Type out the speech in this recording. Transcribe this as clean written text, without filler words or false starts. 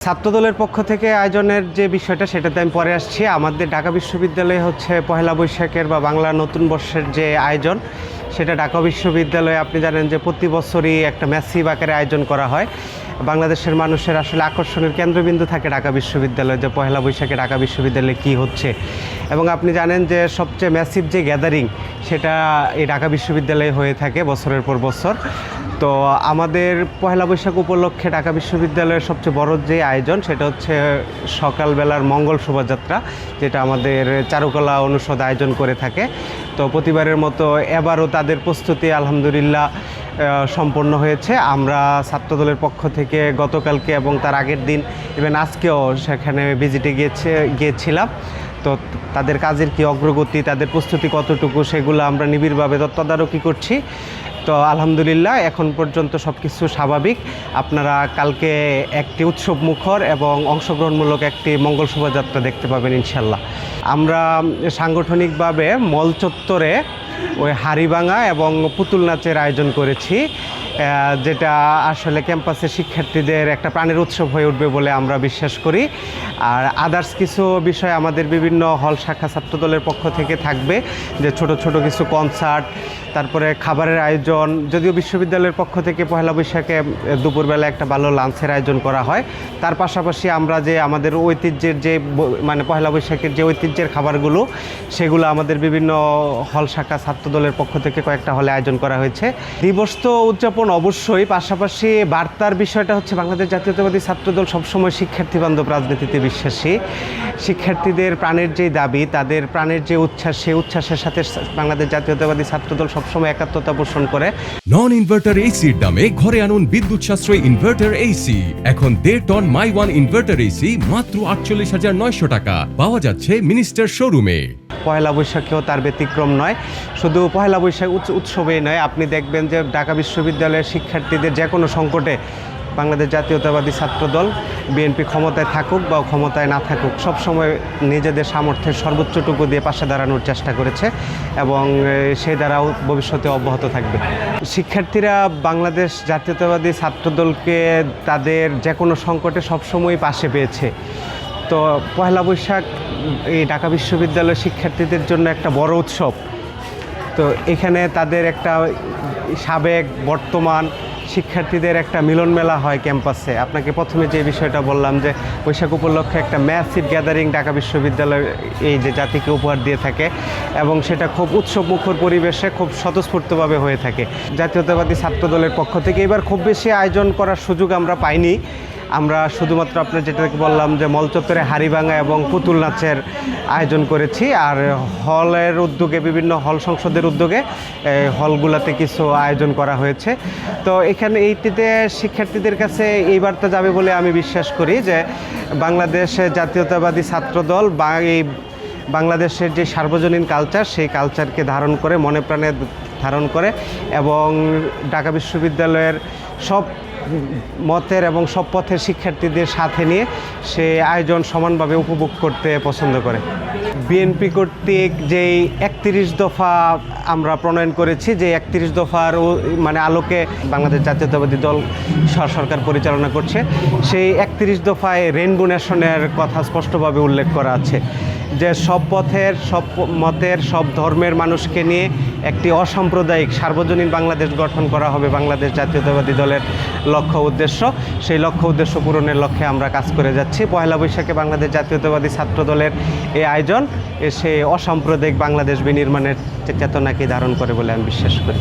ছাত্রদলের পক্ষ থেকে আয়োজনের যে বিষয়টা সেটাতে আমি পরে আসছি। আমাদের ঢাকা বিশ্ববিদ্যালয়ে হচ্ছে পহেলা বৈশাখের বা বাংলা নতুন বর্ষের যে আয়োজন, সেটা ঢাকা বিশ্ববিদ্যালয়ে আপনি জানেন যে প্রতি বছরই একটা ম্যাসিভ আকারে আয়োজন করা হয়। বাংলাদেশের মানুষের আসলে আকর্ষণের কেন্দ্রবিন্দু থাকে ঢাকা বিশ্ববিদ্যালয়ে, যে পহেলা বৈশাখে ঢাকা বিশ্ববিদ্যালয়ে কী হচ্ছে। এবং আপনি জানেন যে সবচেয়ে ম্যাসিভ যে গ্যাদারিং, সেটা এই ঢাকা বিশ্ববিদ্যালয়ে হয়ে থাকে বছরের পর বছর। তো আমাদের পহেলা বৈশাখ উপলক্ষে ঢাকা বিশ্ববিদ্যালয়ের সবচেয়ে বড় যে আয়োজন, সেটা হচ্ছে সকালবেলার মঙ্গল শোভাযাত্রা, যেটা আমাদের চারুকলা অনুষদ আয়োজন করে থাকে। তো প্রতিবারের মতো এবারও তাদের প্রস্তুতি আলহামদুলিল্লাহ সম্পন্ন হয়েছে। আমরা ছাত্রদলের পক্ষ থেকে গতকালকে এবং তার আগের দিন ইভেন আজকেও সেখানে ভিজিটে গিয়েছিলাম। তো তাদের কাজের কি অগ্রগতি, তাদের প্রস্তুতি কতটুকু, সেগুলো আমরা নিবিড়ভাবে তদারকি করছি। তো আলহামদুলিল্লাহ এখন পর্যন্ত সব কিছু স্বাভাবিক। আপনারা কালকে একটি উৎসব মুখর এবং অংশগ্রহণমূলক একটি মঙ্গল শোভাযাত্রা দেখতে পাবেন ইনশাল্লাহ। আমরা সাংগঠনিকভাবে মল চত্বরে ওই হাড়িভাঙা এবং পুতুল নাচের আয়োজন করেছি, যেটা আসলে ক্যাম্পাসের শিক্ষার্থীদের একটা প্রাণের উৎসব হয়ে উঠবে বলে আমরা বিশ্বাস করি। আর আদার্স কিছু বিষয় আমাদের বিভিন্ন হল শাখা ছাত্রদলের পক্ষ থেকে থাকবে, যে ছোট ছোট কিছু কনসার্ট, তারপরে খাবারের আয়োজন। যদিও বিশ্ববিদ্যালয়ের পক্ষ থেকে পহেলা বৈশাখে দুপুরবেলা একটা ভালো লাঞ্চের আয়োজন করা হয়, তার পাশাপাশি আমরা যে আমাদের ঐতিহ্যের যে মানে পহেলা বৈশাখের যে ঐতিহ্যের খাবারগুলো, সেগুলো আমাদের বিভিন্ন হল শাখা ছাত্রদলের পক্ষ থেকে কয়েকটা হলে আয়োজন করা হয়েছে। দিবস তো উদযাপন অবশ্যই, পাশাপাশি বার্তার বিষয়টা হচ্ছে বাংলাদেশ জাতীয়তাবাদী ছাত্রদল সবসময় শিক্ষার্থী বান্ধব রাজনীতিতে বিশ্বাসী। শিক্ষার্থীদের প্রাণের যে দাবি, তাদের প্রাণের যে উচ্ছ্বাস, সেই উচ্ছ্বাসের সাথে বাংলাদেশ জাতীয়তাবাদী ছাত্রদল সবসময় একাত্মতা পোষণ করে। নন ইনভার্টার এসির দামে ঘরে আনুন বিদ্যুৎ সাশ্রয়ী ইনভার্টার এসি। এখন 1.5 ton my one inverter AC মাত্র 48,900 টাকা পাওয়া যাচ্ছে মিনিস্টার শোরুমে। পহেলা বৈশাখেও তার ব্যতিক্রম নয়। শুধু পহেলা বৈশাখ উৎসবেই নয়, আপনি দেখবেন যে ঢাকা বিশ্ববিদ্যালয়ের শিক্ষার্থীদের যে কোনো সংকটে বাংলাদেশ জাতীয়তাবাদী ছাত্রদল, বিএনপি ক্ষমতায় থাকুক বা ক্ষমতায় না থাকুক, সবসময় নিজেদের সামর্থ্যের সর্বোচ্চটুকু দিয়ে পাশে দাঁড়ানোর চেষ্টা করেছে এবং সেই দ্বারাও ভবিষ্যতে অব্যাহত থাকবে। শিক্ষার্থীরা বাংলাদেশ জাতীয়তাবাদী ছাত্রদলকে তাদের যে কোনো সংকটে সবসময় পাশে পেয়েছে। তো পহেলা বৈশাখ এই ঢাকা বিশ্ববিদ্যালয়ের শিক্ষার্থীদের জন্য একটা বড় উৎসব। তো এখানে তাদের একটা সাবেক বর্তমান শিক্ষার্থীদের একটা মিলন মেলা হয় ক্যাম্পাসে। আপনাকে প্রথমে যে বিষয়টা বললাম, যে বৈশাখ উপলক্ষে একটা ম্যাসিভ গ্যাদারিং ঢাকা বিশ্ববিদ্যালয় এই যে জাতিকে উপহার দিয়ে থাকে, এবং সেটা খুব উৎসব মুখর পরিবেশে খুব স্বতঃস্ফূর্তভাবে হয়ে থাকে। জাতীয়তাবাদী ছাত্রদলের পক্ষ থেকে এবার খুব বেশি আয়োজন করার সুযোগ আমরা পাইনি। আমরা শুধুমাত্র আপনার যেটা বললাম যে মলচত্বরে হাড়িভাঙা এবং পুতুল নাচের আয়োজন করেছি, আর হলের উদ্যোগে, বিভিন্ন হল সংসদের উদ্যোগে হলগুলোতে কিছু আয়োজন করা হয়েছে। তো এখানে এইটিতে শিক্ষার্থীদের কাছে এই বার্তা যাবে বলে আমি বিশ্বাস করি, যে বাংলাদেশ জাতীয়তাবাদী ছাত্রদল বা এই বাংলাদেশের যে সার্বজনীন কালচার, সেই কালচারকে ধারণ করে, মনে প্রাণে ধারণ করে, এবং ঢাকা বিশ্ববিদ্যালয়ের সব মতের এবং সব পথের শিক্ষার্থীদের সাথে নিয়ে সে আয়োজন সমানভাবে উপভোগ করতে পছন্দ করে। বিএনপি কর্তৃক যেই 31 দফা আমরা প্রণয়ন করেছি, যে 31 দফার মানে আলোকে বাংলাদেশ জাতীয়তাবাদী দল সরকার পরিচালনা করছে, সেই 31 দফায় রেইনবো নেশনের কথা স্পষ্টভাবে উল্লেখ করা আছে, যে সব পথের, সব মতের, সব ধর্মের মানুষকে নিয়ে একটি অসাম্প্রদায়িক সার্বজনীন বাংলাদেশ গঠন করা হবে বাংলাদেশ জাতীয়তাবাদী দলের লক্ষ্য উদ্দেশ্য। সেই লক্ষ্য উদ্দেশ্য পূরণের লক্ষ্যে আমরা কাজ করে যাচ্ছি। পহেলা বৈশাখে বাংলাদেশ জাতীয়তাবাদী ছাত্রদলের এই আয়োজন সেই অসাম্প্রদায়িক বাংলাদেশ বিনির্মাণের চেতনাকে ধারণ করে বলে আমি বিশ্বাস করি।